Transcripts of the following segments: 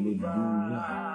Alléluia.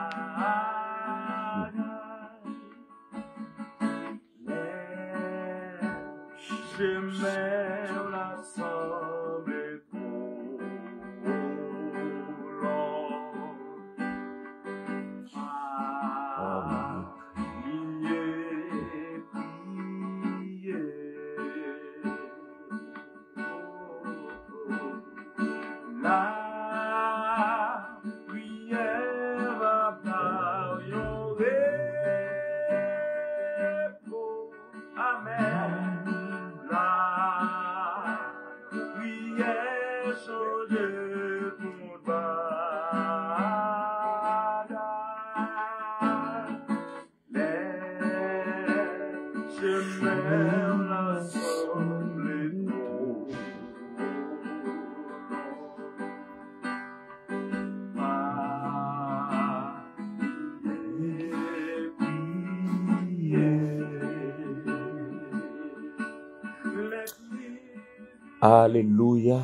Alléluia,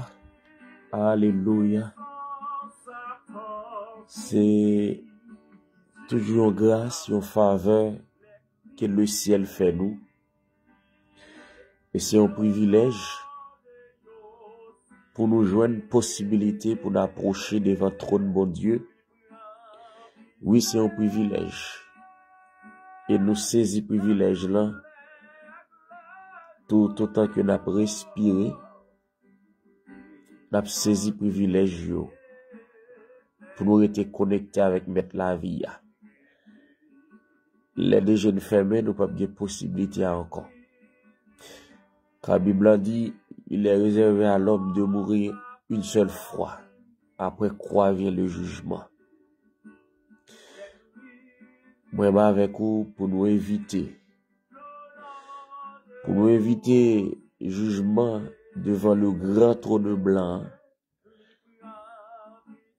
alléluia. C'est toujours une grâce, une faveur que le ciel fait nous. Et c'est un privilège pour nous joindre une possibilité pour nous approcher devant le trône de bon Dieu. Oui, c'est un privilège. Et nous saisissons ce privilège-là tout autant que nous avons respiré. Nous avons saisi le privilège pour nous être connectés avec Maître la vie. Les deux jeunes fermés, nous n'avons pas de possibilité encore. Car la Bible a dit, il est réservé à l'homme de mourir une seule fois. Après quoi vient le jugement. Moi, avec vous, pour nous éviter le jugement devant le grand trône blanc.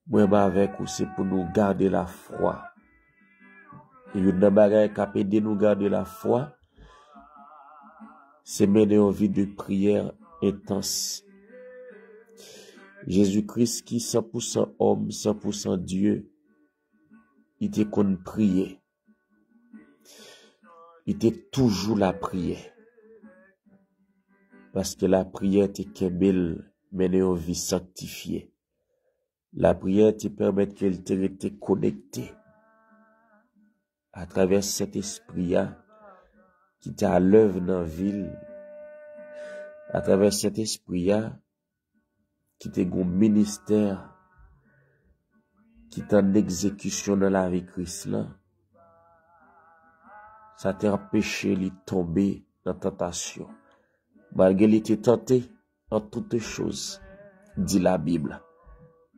Moi, avec vous, c'est pour nous garder la foi. Et une bagaille qui a aidé nous garder la foi, c'est mener une vie de prière intense. Jésus-Christ qui 100% homme, 100% Dieu, il était qu'on prier. Il était toujours la prière. Parce que la prière te kembel mener une vie sanctifiée. La prière te permet qu'elle te reste connecté à travers cet esprit-là qui t'a à l'œuvre dans la ville, à travers cet esprit-là qui t'a un ministère qui t'a en exécution dans la vie de Christ là. Ça t'a empêché de tomber dans la tentation. Malgré qu'il était tenté en toutes choses, dit la Bible,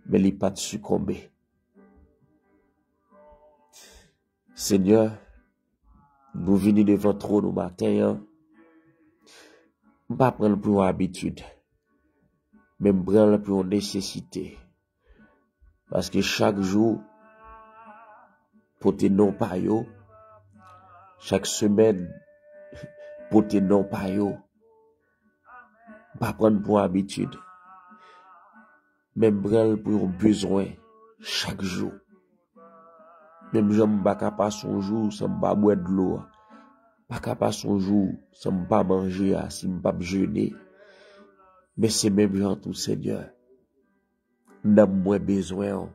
mais il n'a pas succombé. Seigneur, nous venons devant toi au matin, pas prendre pour une habitude, mais prendre pour une nécessité. Parce que chaque jour, pour tes non pas yo, chaque semaine, pour tes non pas yo, pas prendre pour habitude, même prendre pour un besoin chaque jour. Même j'aime pas capable son jour sans pas boire de l'eau, pas capable son jour sans pas manger, sans pas jeûner. Mais c'est même genre tout Seigneur. N'a moins besoin,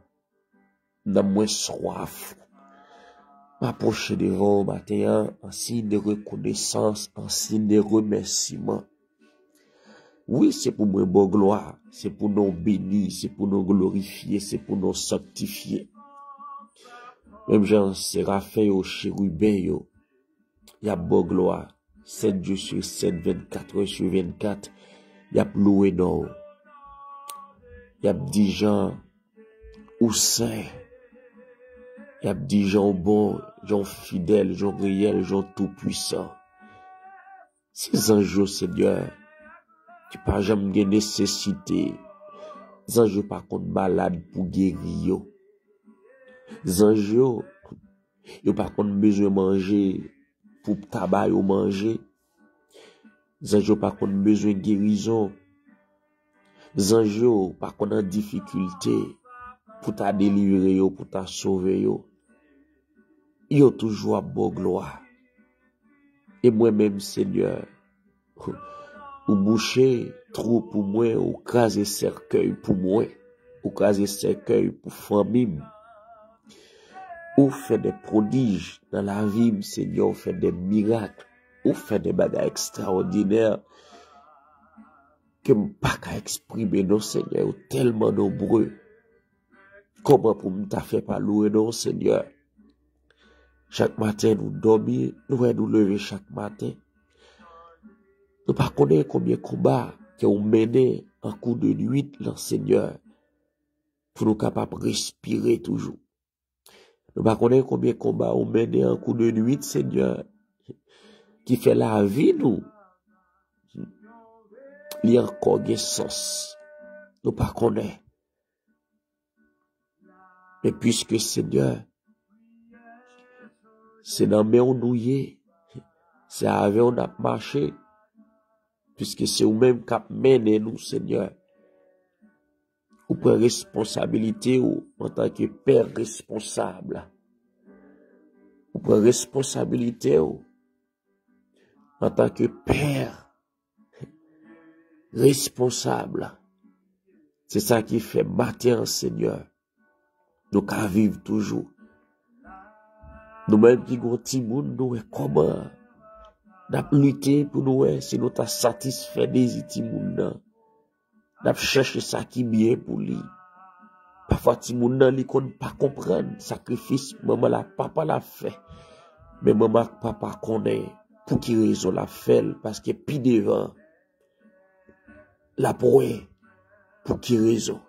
n'a moins soif. M'approcher de vous matin en signe de reconnaissance, en signe de remerciement. Oui, c'est pour moi bonne gloire, c'est pour nous bénir, c'est pour nous glorifier, c'est pour nous sanctifier. Même Jean Séraphin au chérubin, il y a bonne gloire. 7 jours sur 7, 24 heures sur 24, il y a loué non. Il y a 10 gens ou saint. Il y a 10 gens bons, gens fidèles, gens réels, gens tout puissants. Ces anges, Seigneur, qui pas jamais de nécessité. Les anges par contre malade pour guérir. Les anges, ils par contre besoin de manger pour tabac ou manger. Les anges par contre besoin de guérison. Les anges par contre en difficulté. pour t'a délivrer yo, pour t'a sauver yo. Yo toujours à bon gloire. Et moi-même, Seigneur, ou boucher trou pour moi, ou craser cercueil pour moi, ou craser cercueil pour famille, ou fait des prodiges dans la vie, Seigneur, ou fait des miracles, ou fait des bagages extraordinaires que je ne peux pas exprimer, non, Seigneur, ou tellement nombreux. Comment pour me faire pas louer, non, Seigneur? Chaque matin, nous dormir, nous lever chaque matin. Nous ne connaissons pas combien de combats qui ont mené en coup de nuit, le Seigneur, pour nous capables de respirer toujours. Nous ne connaissons pas combien de combats ont mené en coup de nuit, Seigneur, qui fait la vie, nous. Il y a encore des sens. Nous ne connaissons pas. Mais puisque, Seigneur, c'est dans mes nouillés, c'est avec on a marché, puisque c'est vous-même qui mené nous, Seigneur. Vous prenez responsabilité en tant que père responsable. Vous prenez responsabilité en tant que père responsable. C'est ça qui fait matin, Seigneur. Nous qu'à vivre toujours. Nous-mêmes qui avons petit monde, nous, comment nous lutter pour nous, si nous t'as satisfait des petits monde. Nous cherché ça qui est bien pour lui. Parfois, petit monde, il ne peut pas comprendre sacrifice, maman la papa l'a fait. Mais maman, papa connaît pour qui raison la fait, parce que puis devant, la prouée, pour qui raison.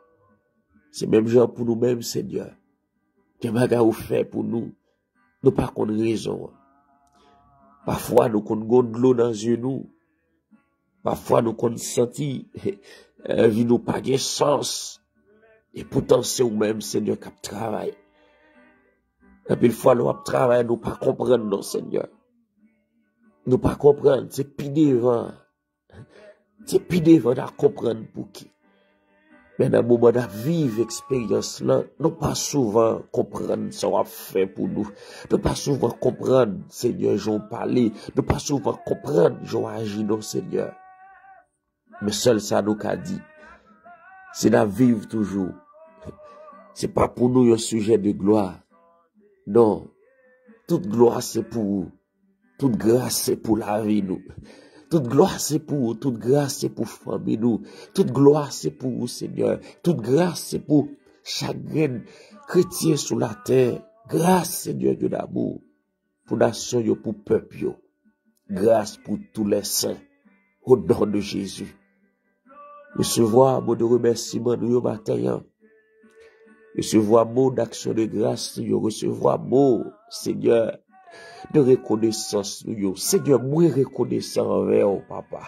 C'est même genre pour nous-mêmes, Seigneur. Que bagarre ou fait pour nous, nous pas qu'on raison. Parfois, nous qu'on gonne de l'eau dans les yeux nous. Parfois, nous qu'on senti, vie nous pas de sens. Et pourtant, c'est nous-mêmes, Seigneur, qui travaille. Et puis, une fois, nous travaillons, nous pas comprendre, non, Seigneur. Nous pas comprendre, c'est pis devant. C'est pis devant à comprendre pour qui. Mais dans le moment de vivre l'expérience là, nous pas souvent comprendre ce qu'on a fait pour nous. Nous pas souvent comprendre, Seigneur, j'en parlé. Nous pas souvent comprendre, j'en agi, non, Seigneur. Mais seul ça nous qu'a dit. C'est de vivre toujours. C'est pas pour nous un sujet de gloire. Non. Toute gloire c'est pour vous. Toute grâce c'est pour la vie nous. Toute gloire c'est pour vous. Toute grâce c'est pour famille nous. Toute gloire c'est pour vous, Seigneur. Toute grâce c'est pour chaque chrétien sur la terre. Grâce, Seigneur Dieu d'amour. Pour nation yo, pour peuple yo. Grâce pour tous les saints. Au nom de Jésus. Recevoir mot de remerciement nous matin. Recevoir mot d'action de grâce nous. Recevoir mot, Seigneur, de reconnaissance nous. Seigneur, moi reconnaissant envers vous, papa.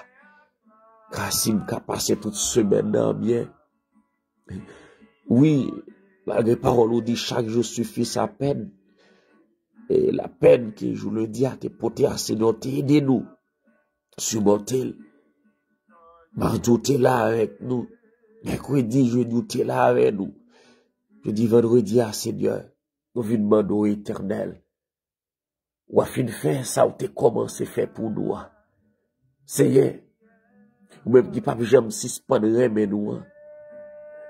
Grâce il m'a passé toute semaine dans bien. Oui, malgré parole nous dit chaque jour suffit sa peine. Et la peine que je le dis à te porter à Seigneur, aider nous. Surmonter. Mardi, tu es là avec nous. Mercredi, jeudi, tu es là avec nous. Je dis vendredi à Seigneur, nous venons demander au éternel. Ou à fin de faire ça, ou tu commencé à faire pour nous. Seigneur, ou même qui pas jamais suspendre mais nous.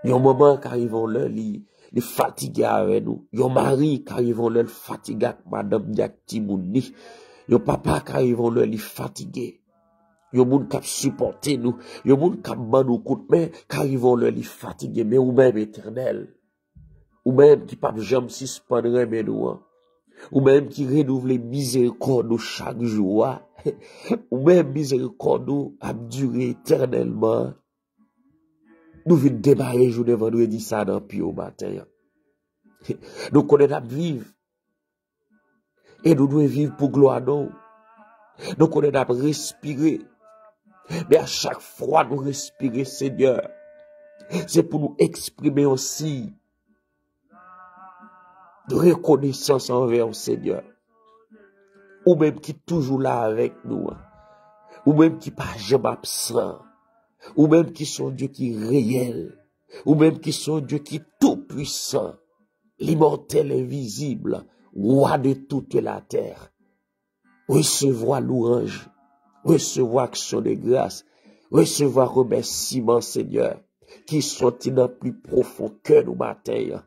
Il y a un moment qui arrive là, il fatigué avec nous. Il y a un mari qui arrive là, il fatigué avec madame Diak Timouni. Il y a un papa qui arrive là, il fatigué. Il y a un monde qui supporte nous. Il y a un monde qui bat nous coup de main, qui arrive là, il fatigué. Mais ou même éternel. Ou même qui pas jamais suspendre mais nous. Ou même qui renouvelle miséricorde chaque jour. Ou même miséricorde a duré éternellement. Nous venons démarrer jour de vendredi ça dans puis au matin. Nous connaissons vivre. Et nous devons vivre pour gloire nous. Nous connaissons respirer. Mais à chaque fois nous respirer, Seigneur, c'est pour nous exprimer aussi de reconnaissance envers le Seigneur. Ou même qui est toujours là avec nous. Ou même qui pas jamais absent. Ou même qui sont Dieu qui est réel. ou même qui sont Dieu qui est tout puissant, l'immortel invisible, roi de toute la terre. Recevoir louange, recevoir action de grâce, recevoir remerciement, Seigneur, qui sont dans le plus profond cœur nous matin.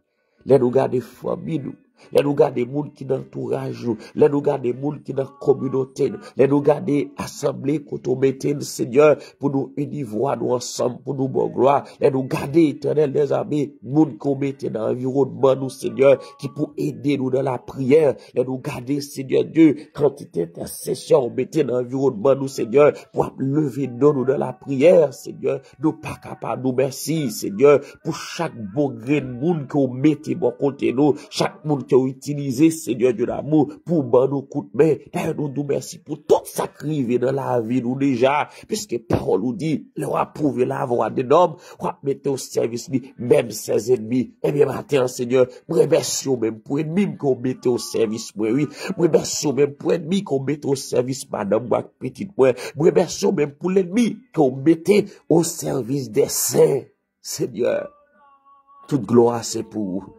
Les nous garder famille nous. Les nous garder monde qui dans l'entourage nous. Les nous garder monde qui dans la communauté nous. Les nous garder assemblée quand on mette Seigneur pour nous unir voix nous ensemble pour nous bonne gloire. Les nous garder éternel les amis monde qu'on mette dans l'environnement nous Seigneur qui pour aider nous dans la prière. Les nous garder Seigneur Dieu quand il était intercession on mette dans l'environnement nous Seigneur pour lever nous dans la prière Seigneur. Nous pas capable nous merci Seigneur pour chaque bon grain de monde qu'on mette bon côté nous. Chaque monde qui a utilisé, Seigneur Dieu d'amour, pour ban nous coup de main. D'ailleurs, nous merci pour tout ça qui arrive dans la vie, nous déjà, puisque parole nous dit, le roi prouve la voix de l'homme, roi mettre au service, même ses ennemis. Eh bien, maintenant, Seigneur, moi, merci même pour ennemis qu'on mette au service, moi, oui. Moi, merci même pour ennemis qu'on mette au service, madame, moi, petite, moi. Moi, merci même pour l'ennemi qu'on mette au service des saints, Seigneur. Toute gloire, c'est pour vous.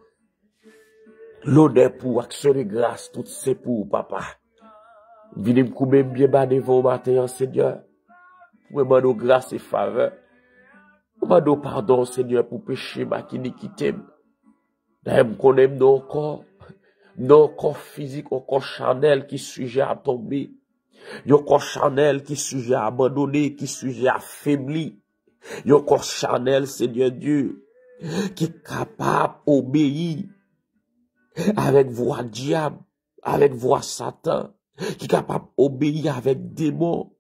L'honneur pour action de grâce, tout c'est pour papa. Venez me couper bien bas devant matin, Seigneur. Pour me demander grâce et faveur. Pour me demander pardon, Seigneur, pour péché, ma qui iniquité. D'ailleurs, qu'on aime nos corps physique, nos corps charnel qui sujet à tomber. Nos corps charnel qui sujet à abandonner, qui sujet à affaiblir. Nos corps charnel, Seigneur Dieu, qui est capable d'obéir. Avec voix diable, avec voix Satan, qui est capable d'obéir avec démons.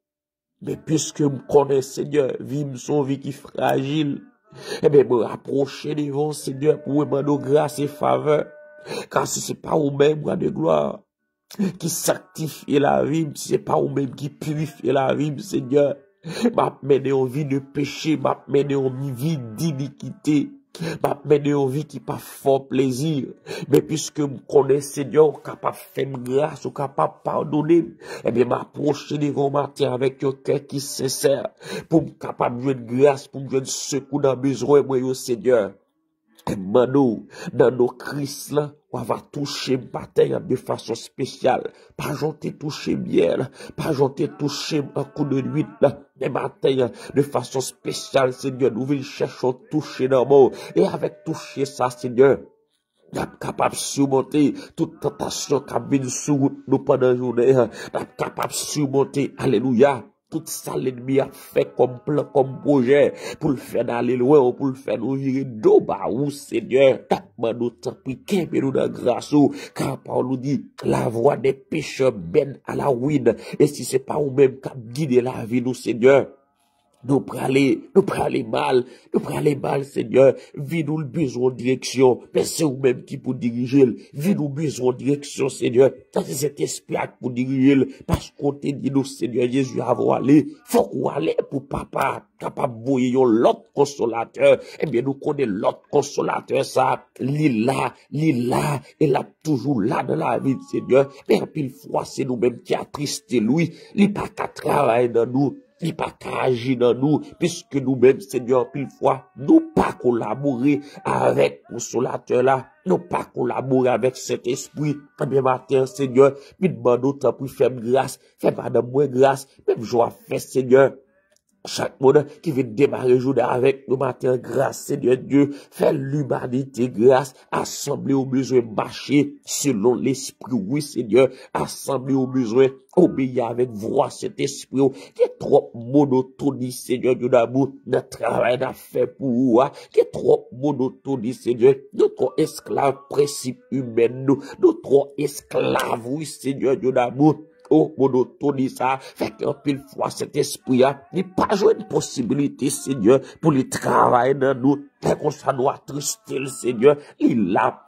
Mais puisque me connais, Seigneur, vivre son vie qui est fragile, eh bien, me rapprocher devant, Seigneur, pour me demander grâce et faveur. Car si c'est pas vous-même, roi de gloire, qui sanctifie la vie, si c'est pas vous-même qui purifie la vie, Seigneur, m'a mené en vie de péché, m'a mené en vie d'iniquité. M'a mené en vie qui pas fort plaisir. Mais puisque me connais Seigneur, capable de faire grâce, ou capable de pardonner, eh bien, m'approcher devant matin avec un cœur qui est sincère, pour me capable de jouer de grâce, pour me jouer de secours dans besoin, moi, Seigneur. Et maintenant, dans nos crises là, on va toucher bataille de façon spéciale. Pas janter toucher bien, pas janter toucher un coup de nuit là, mais bataille de façon spéciale, Seigneur. Nous voulons chercher toucher dans le et avec toucher ça, Seigneur, nous sommes capables de surmonter toute tentation qui vient sur nous pendant la journée. Nous sommes capables de surmonter, alléluia. Tout ça, l'ennemi a fait comme plan, comme projet, pour le faire d'aller loin, ou pour le faire nous virer d'eau, ou Seigneur, tapement nous t'en prie, qu'aimez nous dans grâce, car Paul nous dit, la voix des pécheurs mène à la ruine, et si c'est pas vous-même qui guidez la vie, nous, Seigneur, nous prenons mal, Seigneur. Vis-nous le besoin de direction. Mais c'est vous-même qui pour diriger. Vis-nous besoin de direction, Seigneur. C'est cet esprit pour diriger. Parce qu'on te dit, nous, Seigneur Jésus, avant aller. Faut qu'on aller pour papa. Capable de voir l'autre consolateur. Eh bien, nous connaissons l'autre consolateur, ça. Lila, et là, toujours là dans la vie, Seigneur. Mais pile fois, c'est nous-mêmes qui attristé lui. Il pas qu'à travailler dans nous. Il pas qu'à agir dans nous, puisque nous-mêmes, Seigneur, pile fois, nous pas collaborer avec le consolateur là, nous pas collaborer avec cet esprit. Eh bien, matin, Seigneur, nous demandons tant pour faire grâce, fais madame moi grâce, même joie fait, Seigneur. Chaque monde qui veut démarrer journée avec nous matin, grâce, Seigneur Dieu, fait l'humanité grâce, assembler aux besoins, marcher selon l'esprit, oui, Seigneur, assembler aux besoins, obéir avec voix cet esprit, qui est trop monotonie, Seigneur Dieu d'amour, notre travail n'a fait pour vous, qui est trop monotonie, Seigneur, nous trop esclaves, principe humain, nous trop esclaves, oui, Seigneur Dieu d'amour. Oh, monotonie ça, fait qu'un pile fois cet esprit n'est pas joué une possibilité, Seigneur, pour le travail dans nous, fait qu'on soit nous attrister, Seigneur, il a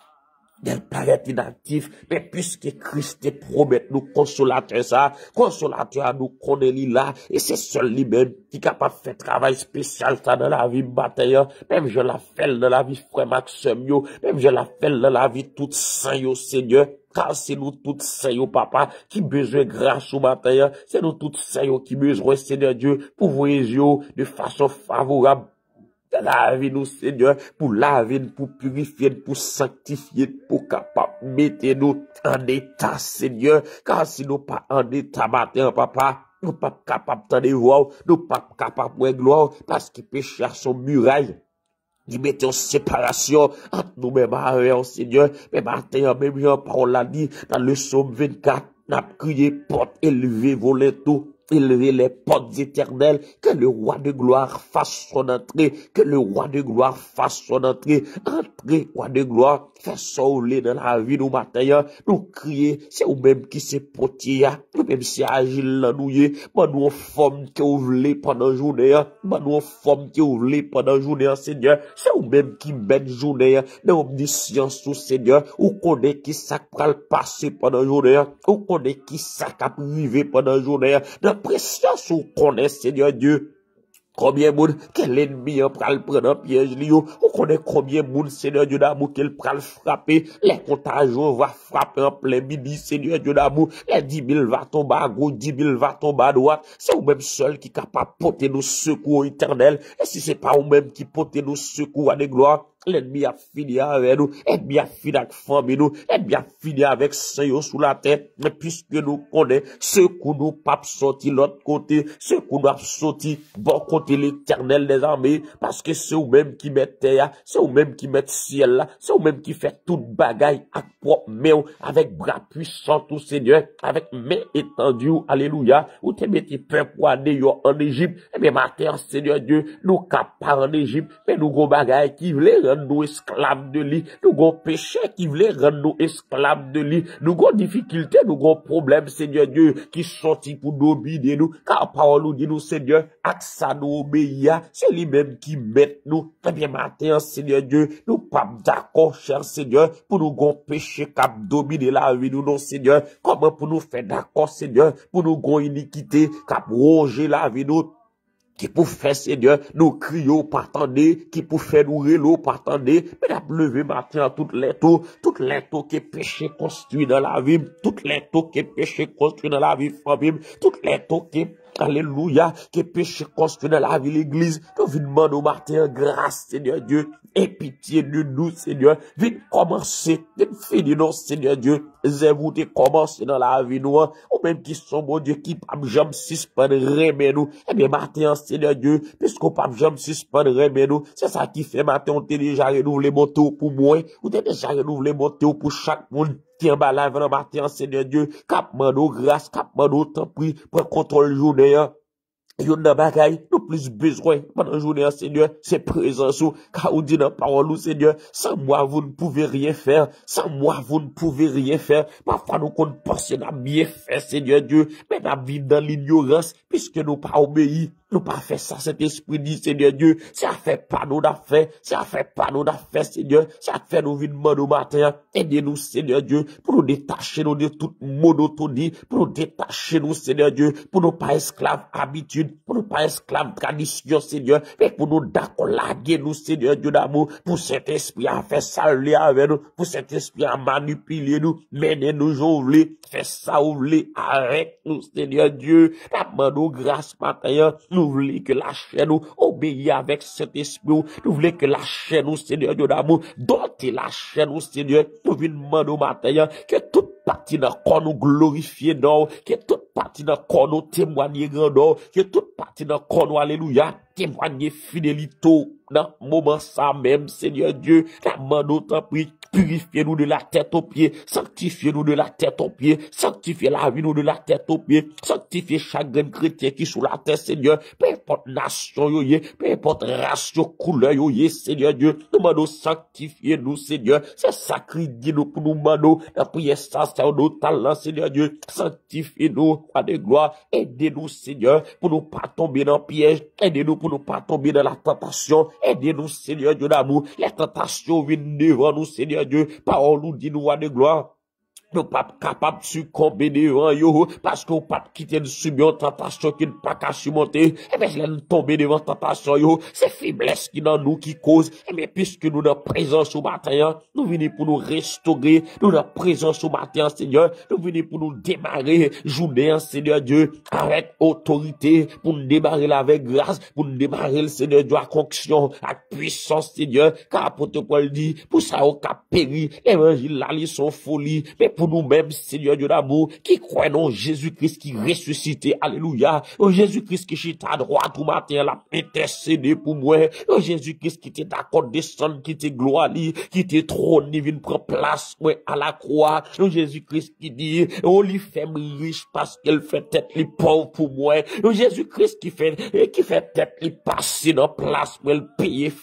d'elle paraît inactif, mais puisque Christ te promet nous consolateur à nous connaît là, et c'est seul lui-même qui est capable de faire travail spécial ça dans la vie bataille, même je la fais dans la vie frère Maxime yo, même je la fais dans la vie toute saint yo, Seigneur, car c'est nous toutes saints yo, papa, qui besoin grâce au matin, c'est nous toutes saints yo qui besoin, Seigneur Dieu, pour vous yo de façon favorable. Laver nous, Seigneur, pour laver, pour purifier, pour sanctifier, pour capable mettre nous en état, Seigneur. Car si nous pas en état matin, papa, nous pas capable de voir, nous pas capable de gloire, parce que péché a son muraille. Nous mettons en séparation entre nous-mêmes, Seigneur. Mais matin, même Jean parole l'a dit, dans le psaume 24, n'a crié porte élevée, volet tout. Élever les portes éternelles, que le roi de gloire fasse son entrée, que le roi de gloire fasse son entrée, entrez, roi de gloire, fais sauver dans la vie nous matin, nous crier, c'est vous-même qui se potier, nous-même c'est agile là nous, nous forme que vous voulez pendant la journée, nous forme que vous voulez pendant la journée, Seigneur, c'est vous-même qui mène journée, dans omniscience, Seigneur, ou connaît qui ça va passer pendant la journée, ou connaît qui ça va arriver pendant la journée, précieux ou connaît, Seigneur Dieu. Combien de monde, quel ennemi en pral prendre un piège, on connaît combien de monde, Seigneur Dieu d'amour, qu'elle pral frapper, les contagions va frapper en plein midi, Seigneur Dieu d'amour, les 10 000 va tomber à gauche, 10 000 va tomber à droite, c'est vous-même seul qui est capable de porter nos secours éternels, et si c'est pas vous-même qui porte nos secours à des gloires, l'ennemi a fini avec nous, l'ennemi a fini avec famille nous, l'ennemi a fini avec Seigneur sous la tête, mais puisque nous connaissons ce que nous pas sorti l'autre côté, ce que nous a sorti bon côté l'éternel des armées, parce que c'est vous-même qui met terre, c'est vous-même qui met ciel là, c'est vous-même qui fait toute bagaille avec propre main, avec bras puissants tout Seigneur, avec main étendue, alléluia, ou te mettez peuple en Égypte, et bien matin Seigneur Dieu, nous capables en Égypte, mais nous gros bagaille qui voulait rendre nous esclaves de lui, nous gros péché qui voulait rendre nous esclaves de lui, nous gros difficultés, nous gros problèmes Seigneur Dieu, qui sorti pour nous obéir nous, car parole nous dit nous Seigneur, ak ça nous obéir, c'est lui-même qui met nous, et bien matin Seigneur Dieu, nous pas d'accord cher Seigneur, pour nous gros péché cap dominer la vie nous non Seigneur, comment pour nous faire d'accord Seigneur, pour nous gros iniquité cap ronger la vie nous, qui pour faire Seigneur, nous crions pas attendre, qui pour faire nous relots pas attendre, mais la lever matin toutes les taux qui péché construit dans la vie, toutes les taux qui péché construit dans la vie famille, toutes les taux qui alléluia, qui péché construit dans la vie l'église, nous venons demander au matin grâce Seigneur Dieu, et pitié de nous Seigneur, vite commencer, vite finir non Seigneur Dieu, vous te commencer dans la vie nous, ou même qui sont mon Dieu, qui pas jamais suspendre remet nous, et bien matin Seigneur Dieu, puisqu'on pas jamais suspendre remet nous, c'est ça qui fait matin, on t'a déjà renouvelé mon tour pour moi, ou t'as déjà renouvelé mon tour pour chaque monde, qui en bas là, vraiment matin Seigneur Dieu, cap mando grâce, cap mando temps pris, prends contrôle journée, yon nan bagay, nous plus besoin pendant la journée, Seigneur, c'est présence, car on dit dans la parole, Seigneur, sans moi, vous ne pouvez rien faire, sans moi, vous ne pouvez rien faire, parfois nous qu'on pense à bien faire, Seigneur Dieu, mais nous vivons dans l'ignorance, puisque nous pas obéi, nous pas fait ça, cet esprit dit, Seigneur Dieu, ça fait pas nous d'affaires, ça fait pas nous d'affaires, Seigneur, ça fait nous vivre au matin, aidez-nous, Seigneur Dieu, pour nous détacher nous de toute monotonie, pour nous détacher nous, Seigneur Dieu, pour nous pas esclaves habitudes, pour nous pas esclaves tradition, Seigneur, mais pour nous d'accord laguer nous, Seigneur Dieu d'amour, pour cet esprit à faire saluer avec nous, pour cet esprit à manipuler nous, mener nous, j'ouvre, faire ça, ouvre, avec nous, Seigneur Dieu, demande grâce matin, nous voulons que la chaîne nous obéisse avec cet esprit, nous voulons que la chaîne nous, Seigneur Dieu d'amour, doter la chaîne nous, Seigneur, nous voulons demander matin, que toute partie d'un corps nous glorifier, non, que toute partie d'un corps nous témoigner grand, que toute partie d'un corps nous, alléluia, témoigner fidélité dans le moment ça même, Seigneur Dieu, la main d'autant pris, purifiez-nous de la tête aux pieds, sanctifiez-nous de la tête aux pieds, sanctifiez la vie nous de la tête aux pieds, sanctifiez chaque grand chrétien qui sous la terre, Seigneur, peu importe nation, peu importe race, couleur, Seigneur Dieu, nous demandons sanctifiez-nous, Seigneur, c'est sacré, dis-nous pour nous demander, la prière ça, c'est nos talents, Seigneur Dieu, sanctifiez-nous, roi de gloire, aidez-nous, Seigneur, pour nous pas tomber dans le piège, aidez-nous pour nous pas tomber dans la tentation, aidez-nous, Seigneur Dieu d'amour, les tentations viennent devant nous, Seigneur Dieu, parole nous dit nous, roi de gloire. nous pas capable de succomber devant yo, parce que nous pas quitter de subir une tentation qui ne pas qu'à surmonter. Eh bien, là, nous tomber devant tentation yo, c'est faiblesse qui dans nous qui cause. Eh bien, puisque nous dans présence au matin, nous venons pour nous restaurer, nous dans présence au matin, Seigneur, nous venons pour nous démarrer journée, Seigneur Dieu, avec autorité, pour nous démarrer là avec grâce, pour nous démarrer le Seigneur Dieu à conction, à puissance, Seigneur, car l'apôtre Paul dit, pour ça au cap péri, l'évangile là, ils sont folie, mais pour nous-mêmes, Seigneur Dieu d'amour, qui croyons en Jésus-Christ qui ressuscité, alléluia, en Jésus-Christ qui chita à droite tout matin, l'a intercédé pour moi, en Jésus-Christ qui était d'accord descendre, qui était gloire, qui était trône, il vient prendre place, moi, à la croix, en Jésus-Christ qui dit, on lui fait riche parce qu'elle fait tête les pauvres pour moi, en Jésus-Christ qui fait tête les passer dans place pour le payer.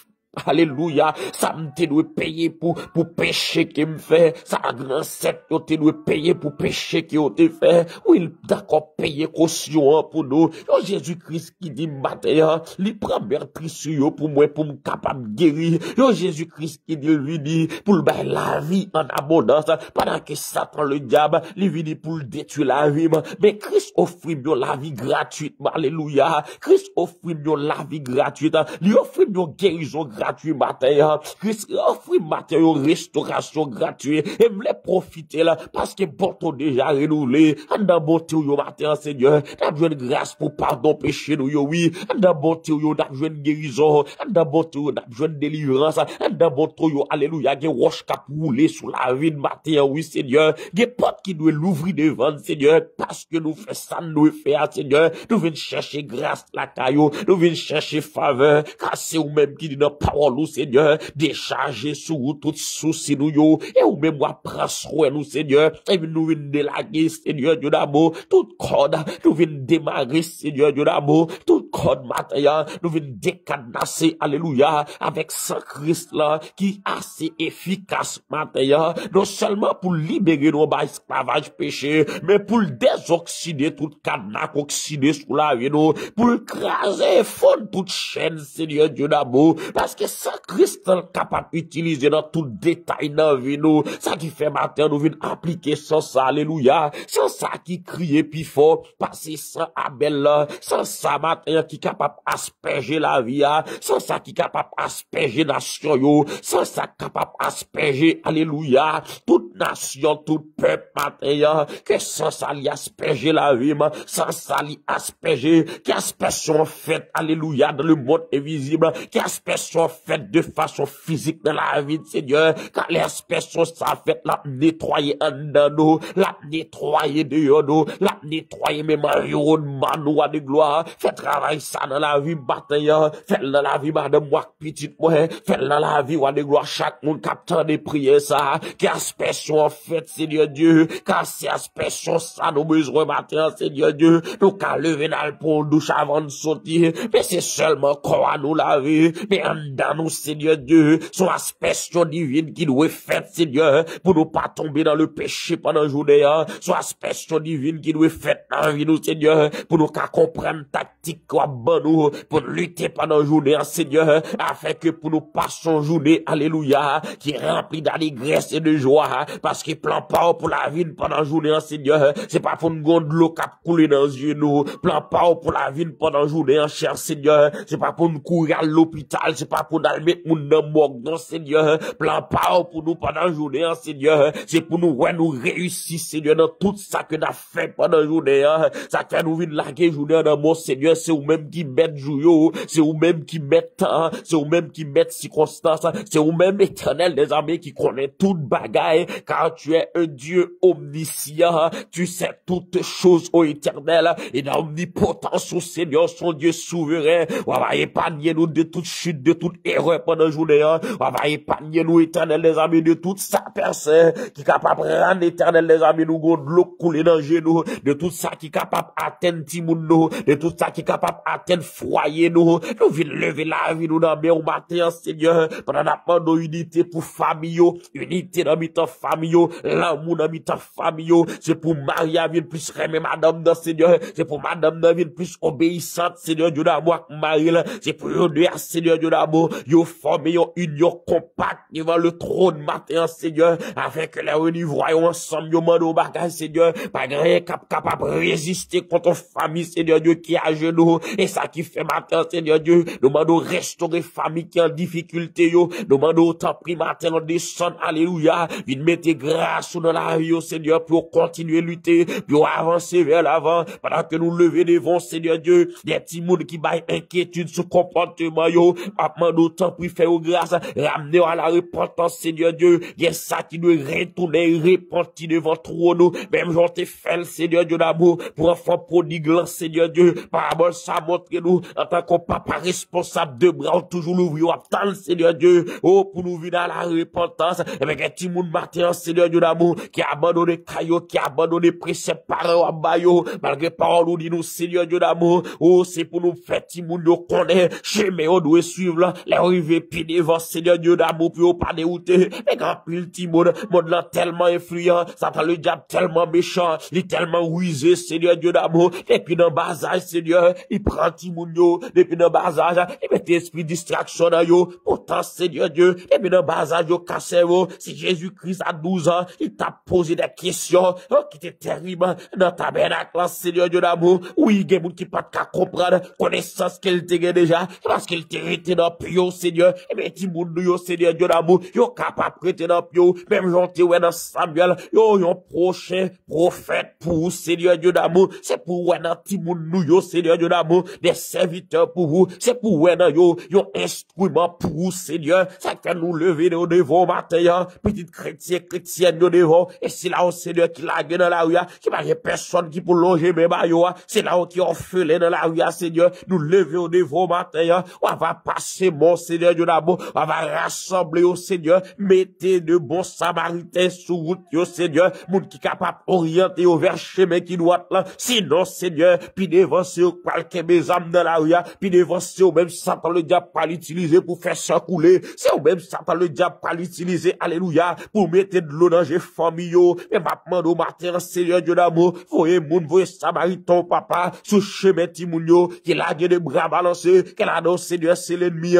Alléluia, ça me doit payer pour péché qui me fait, ça grand set yo te doit payer pour péché qui yo te fait, oui, d'accord payer caution pour nous, yo Jésus-Christ qui dit matin, li prend meurtrier yo pour moi, pour me capable guérir, yo Jésus-Christ qui dit lui dit, pour le bailler la vie en abondance, pendant que Satan le diable, lui vini pour le détruire la vie, mais Christ offre nous la vie gratuite, alléluia, Christ offre nous la vie gratuite, lui offre nous guérison gratuite, matin, Christ offre matin une restauration gratuite et me les profiter là parce que bon ton déjà renouvelé en dans bonté yo matin Seigneur n'a besoin de grâce pour pardon péché nous yo oui en dans bonté yo n'a besoin de guérison en dans bonté yo n'a besoin de délivrance en dans bonté yo alléluia gen roche cap rouler sur la vie de matin oui Seigneur gen porte qui doit l'ouvrir devant Seigneur parce que nous fait ça nous fait Seigneur nous venons chercher grâce la caillou nous venons chercher faveur car c'est ou même qui dit dans parole Seigneur, décharger sur vous tout souci nous yo, et ou même moi prendre soin nous Seigneur, et nous venons délaguer Seigneur Dieu d'amour, toute corde, nous venons démarrer Seigneur Dieu d'amour, toute corde matin, nous venons décadenasser, alléluia, avec Saint Christ là, qui est assez efficace matin, non seulement pour libérer nos bas esclavage péché, mais pour désoxyder toute cadenas oxydé sous la vie nous, pour écraser fondre toute chaîne Seigneur Dieu d'amour, parce que ça Christ est capable d'utiliser dans tout détail dans la vie nous. Ça qui fait matin nous venons appliquer sans ça, alléluia. Sans ça qui crie puis fort, passer sans Abel là. Sans ça matin qui est capable d'asperger la vie, sans ça qui est capable d'asperger nation yo. Sans ça capable d'asperger, alléluia. Toute nation, tout peuple matin, que sans ça li asperger la vie, sans ça li asperger, qui aspersion faite, alléluia, dans le monde invisible, qui aspersion faite de façon physique dans la vie de Seigneur, quand l'aspersion ça fait la nettoyer en nous, la nettoyer dehors nous, la nettoyer même environnement nous de gloire, fait travail ça dans la vie bataille, fait dans la vie madame moi petite moi, fait dans la vie de gloire chaque monde captant des prières ça, qui aspersion fait Seigneur Dieu, car c'est aspersion ça nous besoin matin Seigneur Dieu, nous qu'à lever dans le pont douche avant de sortir, mais c'est seulement quoi nous laver, mais en dans nous, Seigneur Dieu, son aspersion divine qui doit faire, Seigneur, pour nous pas tomber dans le péché pendant la journée, son aspersion divine qui doit faire dans la vie, nous, Seigneur, pour nous qu'à comprendre tactique quoi bon nous, pour lutter pendant la journée, Seigneur, afin que pour nous passions journée, alléluia, qui est remplie d'allégresse et de joie, parce qu'il plan pas pour la vie pendant la journée, Seigneur, c'est pas pour nous de l'eau qui couler dans les yeux, nous, plan pas pour la vie pendant la journée, cher Seigneur, c'est pas pour nous courir à l'hôpital, c'est pas pour nous mettre moun dans morgue, non, Seigneur, plan pas pour nous pendant la journée, Seigneur, c'est pour nous, ouais, nous réussir, Seigneur, dans tout ça que nous avons fait pendant la journée, ça fait nous venir laguer journée dans mon Seigneur, c'est vous-même qui mettez jour, c'est vous-même qui mettez temps, c'est vous-même qui mettez circonstances, c'est vous-même éternel des armées qui connaît toute bagaille, car tu es un Dieu omniscient, tu sais toutes choses, ô éternel, et dans omnipotence, ô Seigneur, son Dieu souverain, on va épargner nous de toute chute, de toute erreur pendant la journée, on va épargner nous, éternel des amis, de toute sa personne, qui est capable de rendre éternel des amis, nous, de l'eau couler dans le genou, de tout ça qui est capable d'atteindre Timoun nous, de tout ça qui est capable atteindre foyer nous venons lever la vie nous dans au matin, Seigneur, pendant la nos unité pour famille, unité dans mi-temps famille, l'amour dans mi-temps famille, c'est pour Maria vienne plus aimer madame dans Seigneur, c'est pour madame dans vienne plus obéissante, Seigneur Dieu d'amour Marie, c'est pour eux deux, Seigneur Dieu d'amour, yo formé une union compacte devant le trône matin, Seigneur, afin que les voyons ensemble, yo mando bagage, Seigneur, pas rien capable de résister contre famille, Seigneur Dieu, qui est à genoux, et ça qui fait matin, Seigneur Dieu, nous demandons restaurer famille qui est en difficulté, yo, nous demandons autant pris matin, on descend, alléluia, viens mettre grâce dans la vie, Seigneur, pour continuer à lutter, pour avancer vers l'avant, pendant que nous lever devant, Seigneur Dieu, des petits monde qui baillent inquiétude sur comportement, yo, demandons autant pris faire grâce, ramener à la repentance, Seigneur Dieu, il y a ça qui doit retourner, repentir devant trône, même j'en t'ai fait, Seigneur Dieu d'amour, pour enfant prodigue, Seigneur Dieu, parabole ça montre nous, en tant que papa responsable de bras, toujours l'ouvrir, attendre, Seigneur Dieu, oh, pour nous venir à la repentance, avec un petit monde matin, Seigneur Dieu d'amour, qui a abandonné caillot, qui a abandonné préceptes parents à baillot, malgré parole nous dit nous, Seigneur Dieu d'amour, oh, c'est pour nous faire petit monde, nous connaît, chemin, on doit suivre, là, les arriver, puis devant, Seigneur Dieu d'amour, puis on pas dérouter, mais quand pile petit monde là, tellement influent, ça t'a le diable tellement méchant, il est tellement rusé, Seigneur Dieu d'amour, et puis dans bas âge, Seigneur, il prend petit monde, depuis dans bas âge, il met esprit distraction dans yo, pourtant, Seigneur Dieu, et puis dans bas âge, yo cassé, si Jésus-Christ à 12 ans, il t'a posé des questions, oh, qui étaient terribles, dans ta tabernacle, Seigneur Dieu d'amour, oui, il y a des gens qui pas qu'à comprendre, connaissance qu'elle te déjà, parce qu'il te été dans pio, Seigneur, et bien, petit monde, yo, Seigneur Dieu d'amour, yo capable de prêter dans pio, même gentil, ouais, dans Samuel, yo, yon prochain prophète pour Seigneur Dieu d'amour, c'est pour ouais, dans petit monde, nous, yo, Seigneur Dieu d'amour, des serviteurs pour vous, c'est pour ouais, dans yo, yon instrument pour vous, Seigneur, ça fait nous lever nous devant matin, petite chrétienne nous devant, et c'est là où Seigneur qui l'a dans la rue, qui n'a personne qui pour loger mes baillots, c'est là où qui orphelin dans la rue, Seigneur, nous lever au devant matin, on va passer mon Seigneur Dieu d'amour, on va rassembler au Seigneur, mettez de bons samaritains sur route, yo Seigneur, moun qui capable orienter au vers chemin qui doit là, sinon Seigneur, puis devant ce quelqu'un mes âmes dans la rue, puis devant ce même Satan le diable pas l'utiliser pour faire ça couler, c'est au même Satan le diable pas l'utiliser, alléluia, pour mettre de l'eau dans les familles, et maintenant au matin, Seigneur Dieu d'amour, voyez moun, voyez samaritain papa, sous chemin timounio, qui l'a de bras balancés, qu'elle a dans Seigneur, c'est l'ennemi,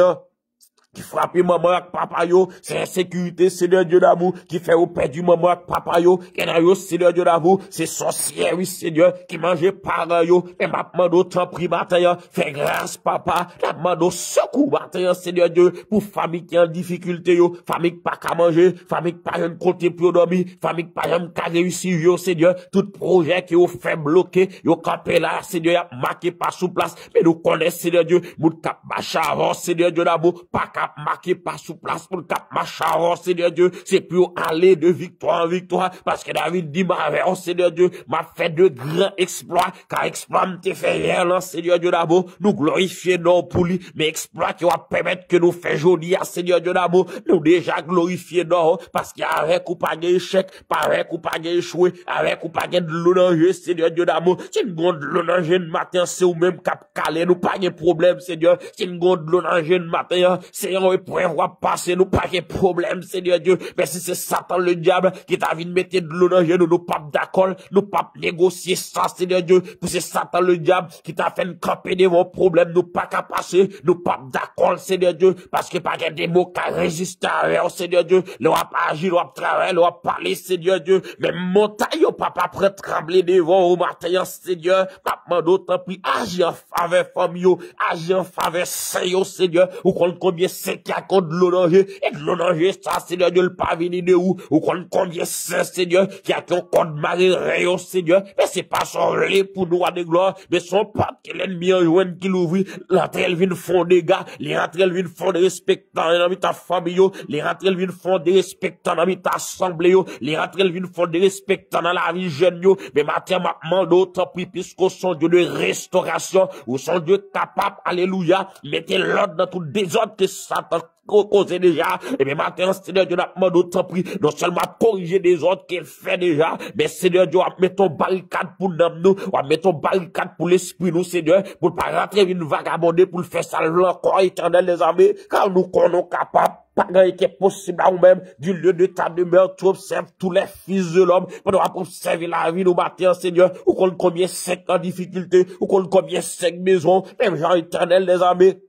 qui frappe maman avec papa yo, c'est insécurité, Seigneur Dieu d'amour, qui fait au père du maman avec papa yo, qui n'a yo, Seigneur Dieu d'amour, c'est sorcière, oui, Seigneur, qui mange parents yo, et m'a demandé autant prix bataille, fait grâce, papa, la demande secours bataille, Seigneur Dieu, pour famille qui est en difficulté yo, famille qui pas qu'à manger, famille qui pas un côté pour dormir, famille qui pas un qu'à réussir yo, Seigneur, tout projet qui yo fait bloquer, yo campé là, Seigneur, marqué pas sous place, mais nous connaissons, Seigneur Dieu, moun cap marcher avant, Seigneur Dieu d'amour, pas cap marqué pas sous place pour le cap marcher avant, Seigneur Dieu, c'est pour aller de victoire en victoire, parce que David dit, oh Seigneur Dieu, m'a fait de grands exploits, car exploit m'te fait hier, là, Seigneur Dieu d'amour, nous glorifier non pour lui, mais exploit qui va permettre que nous fait joli à Seigneur Dieu d'amour, nous déjà glorifier non, parce qu'il y a avec ou pas d'échec, pas avec ou pas d'échoué, avec ou pas de l'onanger, Seigneur Dieu d'amour, c'est une grande l'onanger de matin, c'est ou même cap calé, nous pas de problème, Seigneur, c'est une grande l'onanger de matin, Seigneur, et pour avoir passé, nous pas de problème, Seigneur Dieu, mais si c'est Satan le diable qui t'a vu mettre de l'onanger, nous pas d'accord, nous pas négocier ça, Seigneur Dieu, pour c'est Satan le diable qui t'a fait camper de vos problèmes, nous pas qu'à passer, nous pas d'accord, Seigneur Dieu, parce que pas des mots qui résistent à eux, Seigneur Dieu, nous va pas agir, nous va travailler, nous va parler, Seigneur Dieu, mais montagne, papa prêt trembler devant au matin, Seigneur, papa d'autant plus agir en faveur famille, agir en faveur Seigneur, ou combien c'est qu'il y a contre l'onanger, et l'onanger, ça, Seigneur Dieu, le pas venir de où, ou combien c'est, Seigneur, qui a contre Marie rayon, Seigneur, mais c'est pas son lait pour nous à des gloires, mais son pape que l'ennemi en joint qui l'ouvre, l'entrée elle vient fond des gars, les rentrées elle vient fond des respectants dans ta famille, les rentrées elle vient fond des respectants dans ta assemblée, les rentrées elle vient fond des respectants dans la vie jeune, mais matin, ma demande autant plus, puisqu'au son Dieu de restauration, ou son Dieu capable, alléluia, mettez l'ordre dans tout désordre que Satan causé déjà. Et bien, maintenant, Seigneur Dieu, n'a demandé autant pris, non seulement corriger des ordres qu'elle fait déjà, mais Seigneur Dieu, on met ton barricade pour nous, on met ton barricade pour l'esprit nous, Seigneur, pour ne pas rentrer une vagabonder, pour le faire salver encore éternel les armées, car nous sommes capables. Pas rien qui est possible à nous-mêmes, du lieu de ta demeure, tu observes tous les fils de l'homme, pendant qu'on observe la vie, nous matin, Seigneur, ou qu'on combien 5 en difficulté, ou qu'on combien 5 maisons, même gens éternels les armées.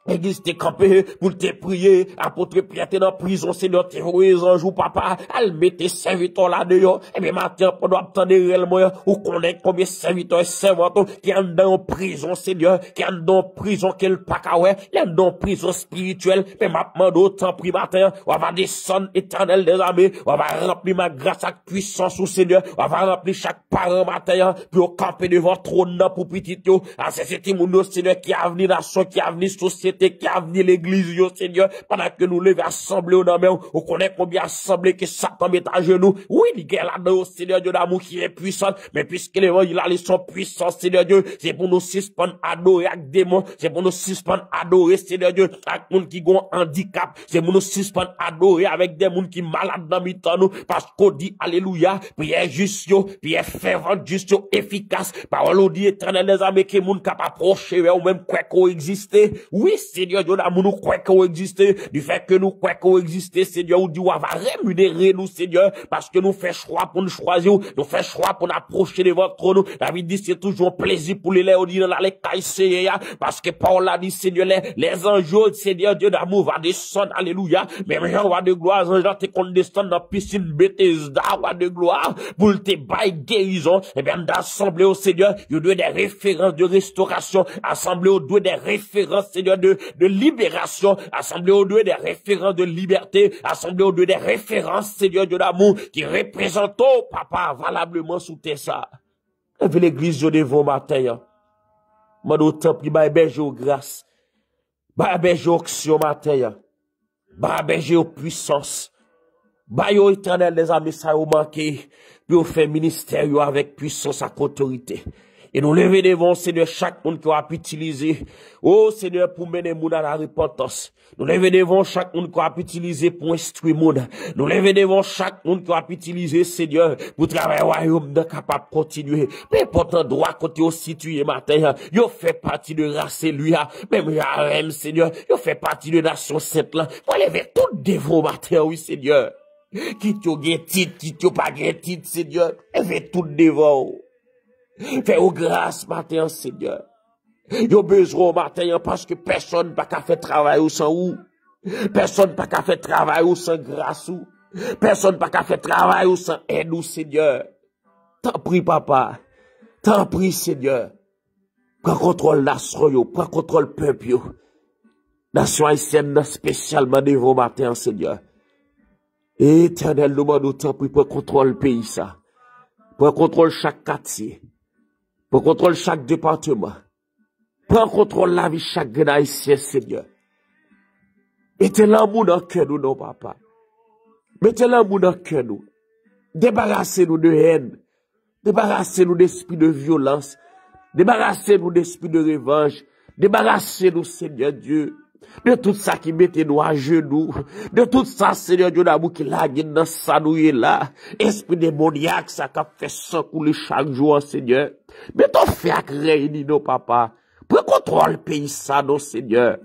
L'église t'est campé pour te prier, apôtre Pierre t'es dans prison, Seigneur, t'es heureux un jour, papa, elle met tes serviteurs là-dedans, et bien maintenant, pendant attendre réellement, ou connaître combien serviteurs et servantes qui sont dans prison, Seigneur, qui sont dans prison, quel pacaway, qui sont dans prison spirituelle, mais maintenant, d'autant pris matin, on va descendre éternel des armées, on va remplir ma grâce avec puissance au Seigneur, on va remplir chaque parent matin, pour camper devant le trône pour petit, c'est mon Seigneur, qui a venu nation, qui a venu société, qui a venu l'église, yo, Seigneur, pendant que nous levons assemblés au nom, on connaît combien assemblés que Satan met à genoux. Oui, il y a là-dedans, Seigneur Dieu d'amour qui est puissant, mais puisque il a les son puissant, Seigneur Dieu, c'est pour nous suspendre adorer avec démons, c'est pour nous suspendre adorer, Seigneur Dieu, avec monde qui ont handicap, c'est pour nous suspendre adorer avec des monde qui malades dans mi-temps nous, parce qu'on dit alléluia, prière juste yo, prière fervente juste yo, efficace, parole dit éternel des armées, que monde capable approcher, ou même quoi qu'on existe. Oui, Seigneur Dieu, nous croyons qu'on existe, du fait que nous croyons qu'on existe, Seigneur, ou Dieu va rémunérer nous, Seigneur, parce que nous faisons choix pour nous choisir, nous faisons choix pour nous approcher de votre trône. David dit, c'est toujours un plaisir pour les léodines dans les cailles, parce que Paul a dit, Seigneur, les anges, Seigneur Dieu d'amour va descendre, alléluia, même Jean roi de gloire, les anges, t'es qu'on descend dans la piscine Bethesda, roi de gloire, pour te bailler guérison, et bien, d'assembler au Seigneur, il doit des références de restauration, assembler au doigt des références, Seigneur, de libération, assembler au deux des références de liberté, assembler au deux des références, Seigneur Dieu d'amour, qui représentent, oh, papa, valablement sous tes ça. Lève l'église de devant matin, m'a d'autant pris, bah, berger aux grâces, bah, berger aux actions matin, bah, berger aux puissances, bah, yo éternel les amis, ça yo manqué, puis on fait ministère yo avec puissance à autorité. Et nous lever devant, Seigneur, chaque monde qui a pu utiliser, oh Seigneur, pour mener monde à la repentance. Nous lever devant chaque monde qui a pu utiliser pour instruire monde. Nous lever devant chaque monde qui a pu utiliser, Seigneur, pour travailler au royaume de capable de continuer. Mais pourtant, droit côté au situé matin, yo fait partie de race lui, même Yarem, Seigneur, yo fait partie de nation sainte là. Pour lever tout devant matin, oui, Seigneur. Qui t'yo gen titre, qui t'yo pas gen titre, Seigneur. Lever tout devant. Fais-vous grâce matin, Seigneur. Yo besoin matin parce que personne n'a qu'à faire travail ou sans ou. Personne n'a qu'à faire travail ou sans grâce ou. Personne n'a qu'à faire travail ou sans aide ou, Seigneur. T'en prie, papa. T'en prie, Seigneur. Prends contrôle nation yo, prends contrôle peuple yo. Nation haïtienne spécialement devant matin, Seigneur. Éternel, nous demandons t'en prie, prends contrôle pays ça. Prends contrôle chaque quartier. Prends contrôle chaque département. Prends contrôle la vie chaque haïtien, Seigneur. Mettez l'amour dans le cœur nous, non, papa. Mettez l'amour dans le cœur nous. Débarrassez-nous de haine. Débarrassez-nous d'esprit de violence. Débarrassez-nous d'esprit de revanche. Débarrassez-nous, Seigneur Dieu, de tout ça qui mette nous à genoux. De tout ça, Seigneur Dieu d'amour, qui l'a guide dans sa nouille là. Esprit démoniaque, ça qui fait sang couler chaque jour, Seigneur. Mais ton fait à réunir nos papa. Prends contrôle pays ça, nos Seigneur.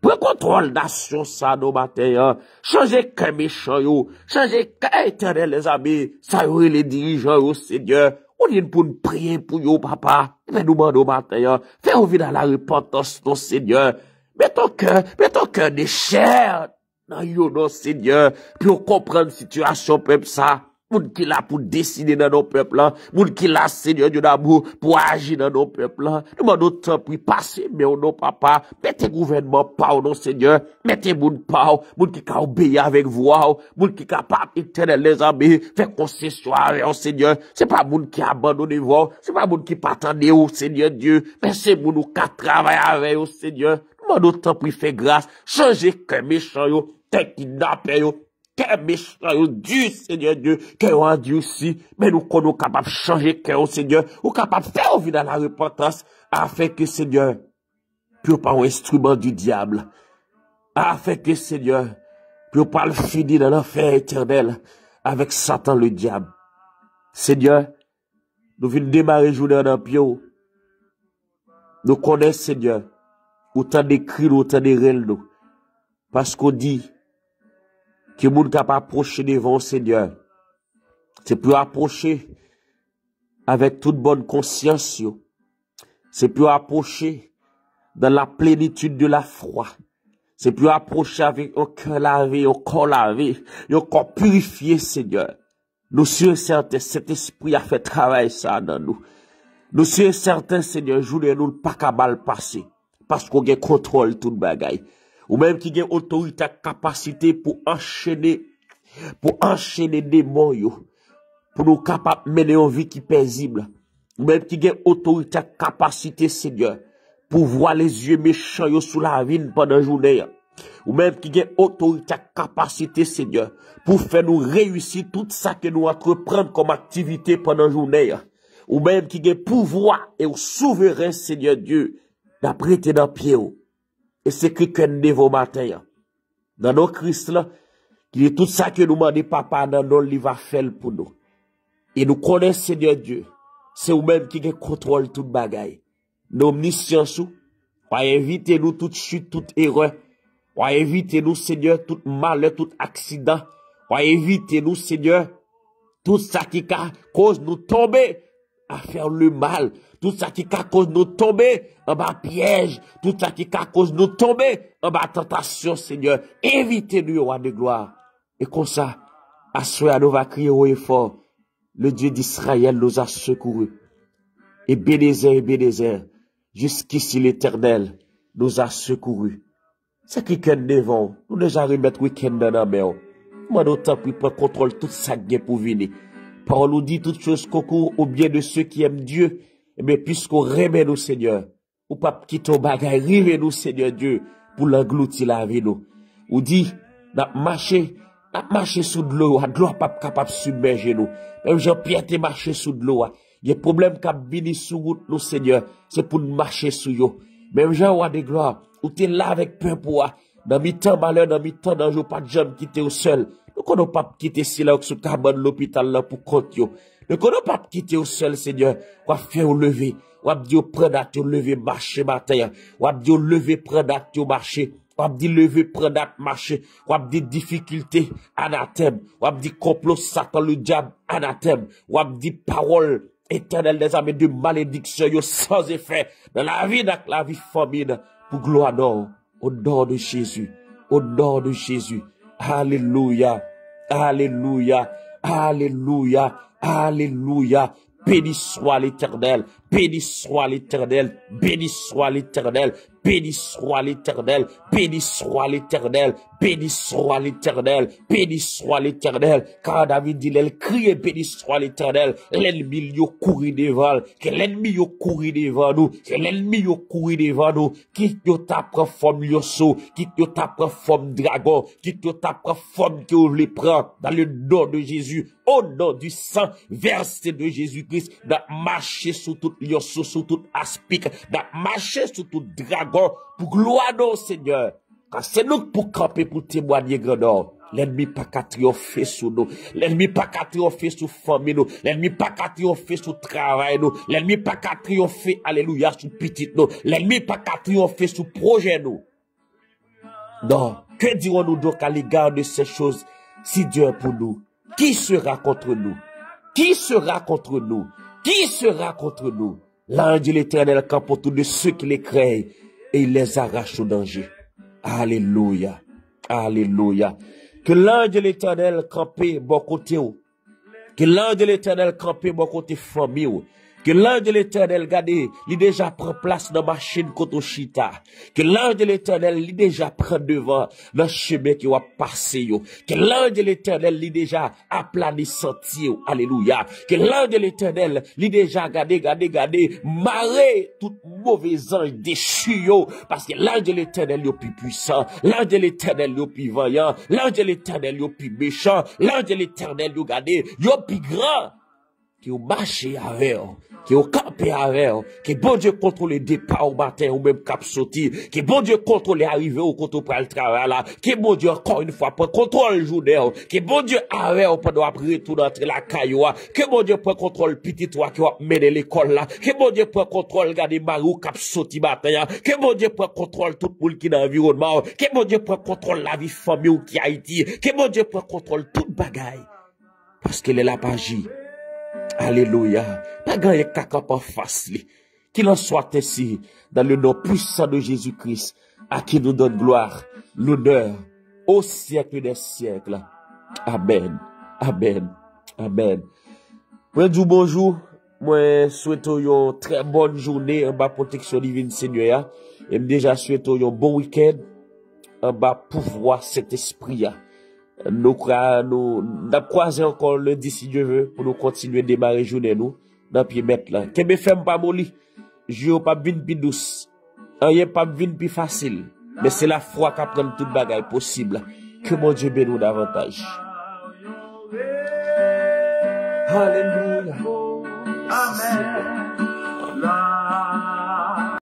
Prends contrôle nation ça, nos matin. Changez qu'un méchant, yo. Changez qu'un éternel, les amis. Ça, yo, les dirigeants, yo, Seigneur. On vient pour nous prier pour yo, papa. Mais nous demandons matin. Fais ouvrir dans la repentance, nos Seigneur. Mets ton cœur de chair dans yo, non, Seigneur. Puis on comprend la situation, peuple, ça. Moun qui l'a pour décider dans nos peuples là, moun qui l'a, Seigneur Dieu d'amour, pour agir dans nos peuples là. Nous demandons temps pour passer, mais on non, papa. Mettez gouvernement pas, non, Seigneur. Mettez moun pas, moun qui a obéi avec voix, moun qui capable éternel les armées, fait concession à Seigneur. C'est pas moun qui abandonne voix, c'est pas moun qui pas attendre au Seigneur Dieu, mais c'est moun qui travaille avec au Seigneur. Nous demandons temps pour faire grâce, changer que méchant yo, t'es kidnappé yo. Quel méchant, Dieu, Seigneur Dieu, qu'est un Dieu aussi, mais nous sommes capables de changer cœur, Seigneur, ou capables de faire vie dans la repentance, afin que, Seigneur, puis pas un instrument du diable. afin que, Seigneur, pour pas le finir dans l'enfer éternel avec Satan le diable. Seigneur, nous venons démarrer journée dans pied. Nous connaissons, Seigneur, autant d'écrits, autant de réels, nous. Parce qu'on dit que le monde capable approcher devant Seigneur. C'est pour approcher avec toute bonne conscience. C'est pour approcher dans la plénitude de la foi. C'est pour approcher avec un cœur lavé, un corps lavé, un corps purifié, Seigneur. Nous sommes certains, cet esprit a fait travail ça dans nous. Nous sommes certains, Seigneur, journée nous pas qu'à mal passer. Parce qu'on a contrôle tout le bagaille. Ou même qui a autorité, capacité pour enchaîner des démons, pour nous capables de mener une vie qui est paisible. Ou même qui a autorité, capacité, Seigneur, pour voir les yeux méchants sous la vie pendant la journée. Ou même qui a autorité, capacité, Seigneur, pour faire nous réussir tout ça que nous entreprenons comme activité pendant la journée. Ou même qui a pouvoir et au souverain, Seigneur Dieu, d'apprêter dans le pied. Et c'est que nous devons matin. Dans nos Christ là, qui est tout ça que nous demandons papa dans nos livres va faire pour nous. Et nous connaissons Seigneur Dieu. C'est vous-même qui contrôle toute bagaille. Nous omniscience, on éviter nous toute chute, toute erreur. On éviter nous Seigneur tout malheur, tout accident. On éviter nous Seigneur tout ça qui cause nous tomber à faire le mal. Tout ça qui cause nous tomber en bas piège. Tout ça qui cause nous tomber en bas tentation, Seigneur. Évitez-nous, roi de gloire. Et comme ça, à soi, nous va crier haut et fort. Le Dieu d'Israël nous a secourus. Et Bénézer, jusqu'ici l'Éternel nous a secourus. C'est quelqu'un devant. Nous déjà remettre week-end dans la main. Moi, d'autant plus prendre contrôle tout ça qui est pour venir. Parole nous dit toutes choses concourent au bien de ceux qui aiment Dieu. Mais puisqu'on remet nous, Seigneur, ou pas quitter au bagage, rive nous, Seigneur Dieu, pour l'engloutir la vie nous. Ou dit, n'a marché sous de l'eau, de l'eau pas capable de submerger nous. Même Jean-Pierre te marché sous de l'eau. Il y a problème qui a béni sous route nous, Seigneur. C'est pour nous marcher sous yo. Même Jean, roi de gloire, ou t'es là avec peur pour dans mi-temps malheur, dans mi-temps danger, pas de jambes quitter au seul. Nous ne pas quitter si là, sous cabane l'hôpital là pour compte yo. Nous ne pas quitter au seul, Seigneur. Quoi faire au lever. Ou a dit au prendre à te lever, marcher matin. Ou a dit au lever, prendre à te marcher. Ou a dit lever, prendre à te marcher. Ou a dit difficulté, anathème. Ou a dit complot, Satan, le diable, anathème. Ou a dit parole éternelle des âmes de malédiction, yo sans effet. Dans la vie, famine, pour gloire d'or. Au nom de Jésus. Au nom de Jésus. Alléluia. Alléluia. Alléluia. Alléluia. Béni soit l'Éternel. Béni soit l'Éternel. Béni soit l'Éternel. Béni soit l'Éternel. Béni soit l'Éternel. Béni soit l'Éternel. Béni soit l'Éternel. Car David dit, elle crie, béni soit l'Éternel. L'ennemi yo courir devant. Que l'ennemi yo courir devant nous. Que l'ennemi yo courir devant nous. Qui yo tape forme yosso. Qui yo tape forme dragon. Qui yo tape forme que vous les prend. Dans le nom de Jésus. Au nom du sang versé de Jésus-Christ. Dans marcher sous tout yosso, sous tout aspic. Dans marcher sous tout dragon. Pour gloire au Seigneur. Car c'est nous pour camper, pour témoigner grandeur. L'ennemi pas qu'à triompher sur nous. L'ennemi pas qu'à triompher sur famille nous. L'ennemi pas qu'à triompher sur travail nous. L'ennemi pas qu'à triompher, alléluia, sur petit nous. L'ennemi pas qu'à triompher sur projet nous. Non. Que dirons-nous donc à l'égard de ces choses si Dieu est pour nous? Qui sera contre nous? Qui sera contre nous? Qui sera contre nous? L'ange de l'Éternel campe autour de ceux qui les craignent et il les arrache au danger. Alléluia. Alléluia. Que l'ange de l'Éternel campe bon côté. Que l'ange de l'Éternel campe bon côté famille. Que l'ange de l'Éternel, regardez, il déjà prend place dans ma chaîne contre Chita. Que l'ange de l'Éternel, il déjà prend devant dans le chemin qui va passer. Que l'ange de l'Éternel, il déjà aplani sentier. Alléluia. Que l'ange de l'Éternel, il déjà, regardez, marrer tout mauvais ange déchu. Parce que l'ange de l'Éternel, il est plus puissant. L'ange de l'Éternel, il est plus vaillant. L'ange de l'Éternel, il est plus méchant. L'ange de l'Éternel, regardez, il est plus grand. qui ont marché avec, qui ont campé avec, que bon Dieu contrôle les départs au matin ou même cap sorti, que bon Dieu contrôle les arrivées au côté pour le travail là, que bon Dieu encore une fois prend contrôle le journée, que bon Dieu avec pendant après tout entre la cailloua, que bon Dieu prend contrôle petit toi qui va mener l'école là, que bon Dieu prend contrôle garder marou cap sorti matin, que bon Dieu prend contrôle tout le monde qui dans l'environnement, que bon Dieu prend contrôle la vie famille ou qui Haïti, que bon Dieu prend contrôle toute bagaille. Parce qu'elle est là pas agi. Alléluia. Pas gagné caca pas facile. Qu'il en soit ainsi, dans le nom puissant de Jésus-Christ, à qui nous donne gloire, l'honneur, au siècle des siècles. Amen. Amen. Amen. Moi, dis bonjour. Moi, souhaite une très bonne journée en bas protection divine Seigneur. Et déjà souhaite un bon week-end en bas pouvoir cet esprit. Nous croisons encore lundi si Dieu veut pour nous continuer à démarrer journée nous dans pied mettre là. Que me fait pas molli. Je pas vinn plus douce. Rien pas vinn plus facile. Mais c'est la foi qui prend toute bagaille possible. Que mon Dieu bénisse davantage. Alléluia. Amen.